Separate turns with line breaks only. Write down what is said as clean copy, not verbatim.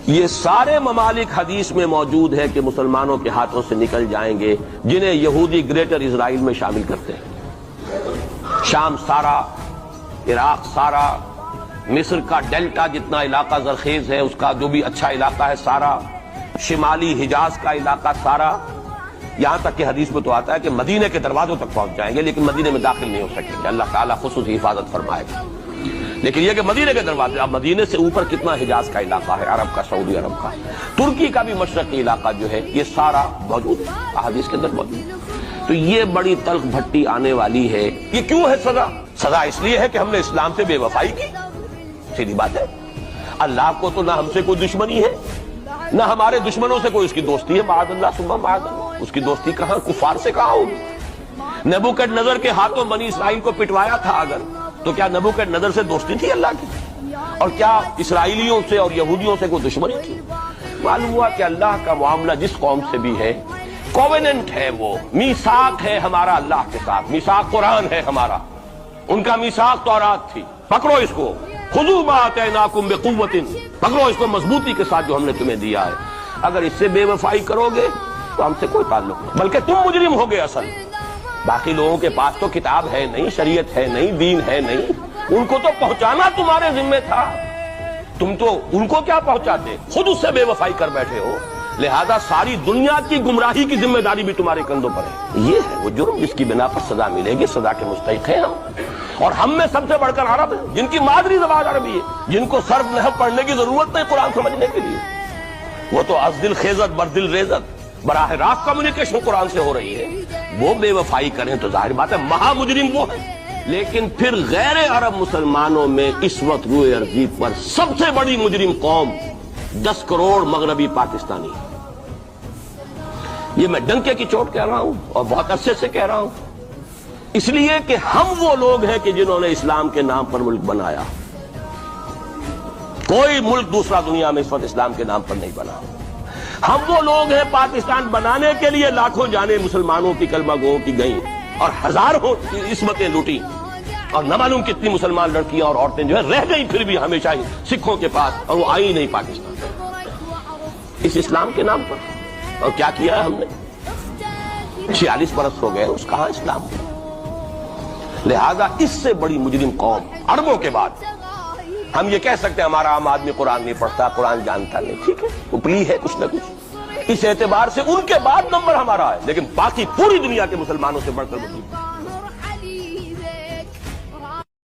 یہ سارے ممالک حدیث میں موجود ہے کہ مسلمانوں کے ہاتھوں سے نکل جائیں گے جنہیں یہودی گریٹر اسرائیل میں شامل کرتے ہیں۔ شام سارا، عراق سارا، مصر کا ڈیلٹا جتنا علاقہ زرخیز ہے اس کا جو بھی اچھا علاقہ ہے سارا، شمالی حجاز کا علاقہ سارا، یہاں تک کہ حدیث میں تو آتا ہے کہ مدینے کے دروازوں تک پہنچ جائیں گے لیکن مدینے میں داخل نہیں ہو سکیں گے، اللہ تعالیٰ خصوصی حفاظت فرمائے گا۔ لیکن یہ کہ مدینے کے دروازے، اب مدینے سے اوپر کتنا حجاز کا علاقہ ہے، عرب کا، سعودی عرب کا، ترکی کا بھی مشرقی علاقہ جو ہے، یہ سارا موجود ہے احادیث کے اندر موجود ہے۔ تو یہ بڑی تلخ بھٹی آنے والی ہے۔ یہ کیوں ہے سزا؟ سزا اس لیے ہے کہ ہم نے اسلام سے بے وفائی کی، سیدھی بات ہے۔ اللہ کو تو نہ ہم سے کوئی دشمنی ہے نہ ہمارے دشمنوں سے کوئی اس کی دوستی ہے، معاذ اللہ ثم معاذ اللہ۔ اس کی دوستی کہاں، کفار سے کہاں ہوگی؟ نبوکدنضر کے ہاتھوں بنی اسرائیل کو پٹوایا تھا اگر، تو کیا نبوکدنضر سے دوستی تھی اللہ کی؟ اور کیا اسرائیلیوں سے اور یہودیوں سے کوئی دشمنی تھی؟ معلوم ہوا کہ اللہ کا معاملہ جس قوم سے بھی ہے کووننٹ ہے، وہ میثاق ہے ہمارا اللہ کے ساتھ، میثاق قرآن ہے ہمارا، ان کا میثاق تورات تھی، پکڑو اس کو، خذوا ما آتیناکم بقوۃ، پکڑو اس کو مضبوطی کے ساتھ جو ہم نے تمہیں دیا ہے۔ اگر اس سے بے وفائی کرو گے تو ہم سے کوئی تعلق نہیں، بلکہ تم مجرم ہو گے اصل۔ باقی لوگوں کے پاس تو کتاب ہے نہیں، شریعت ہے نہیں، دین ہے نہیں، ان کو تو پہنچانا تمہارے ذمہ تھا، تم تو ان کو کیا پہنچاتے، خود اس سے بے وفائی کر بیٹھے ہو، لہذا ساری دنیا کی گمراہی کی ذمہ داری بھی تمہارے کندھوں پر ہے۔ یہ ہے وہ جرم جس کی بنا پر سزا ملے گی، سزا کے مستحق ہیں ہم، اور ہم میں سب سے بڑھ کر عرب ہیں جن کی مادری زبان عربی ہے، جن کو صرف نحو پڑھنے کی ضرورت نہیں قرآن سمجھنے کے لیے، وہ تو از دل خیزت بر دل ریزت، براہ راست کمیونیکیشن قرآن سے ہو رہی ہے۔ وہ بے وفائی کریں تو ظاہر بات ہے مہا مجرم وہ ہے۔ لیکن پھر غیر عرب مسلمانوں میں اس وقت روئے ارضی پر سب سے بڑی مجرم قوم 10 کروڑ مغربی پاکستانی، یہ میں ڈنکے کی چوٹ کہہ رہا ہوں اور بہت عرصے سے کہہ رہا ہوں، اس لیے کہ ہم وہ لوگ ہیں کہ جنہوں نے اسلام کے نام پر ملک بنایا۔ کوئی ملک دوسرا دنیا میں اس وقت اسلام کے نام پر نہیں بنا۔ ہم وہ لوگ ہیں پاکستان بنانے کے لیے لاکھوں جانیں مسلمانوں کی، کلمہ گوؤں کی گئیں اور ہزاروں عصمتیں لوٹی، اور نہ معلوم کتنی مسلمان لڑکیاں اور عورتیں جو ہے رہ گئی پھر بھی ہمیشہ ہی سکھوں کے پاس، اور وہ آئی نہیں پاکستان اس اسلام کے نام پر۔ اور کیا کیا ہے ہم نے؟ 46 برس ہو گئے، اس کہاں اسلام ہوا؟ لہذا اس سے بڑی مجرم قوم عربوں کے بعد، ہم یہ کہہ سکتے ہیں ہمارا عام آدمی قرآن نہیں پڑھتا، قرآن جانتا نہیں، ٹھیک ہے، اپلی ہے کچھ نہ کچھ، اس اعتبار سے ان کے بعد نمبر ہمارا ہے، لیکن باقی پوری دنیا کے مسلمانوں سے بڑھ کر مجرم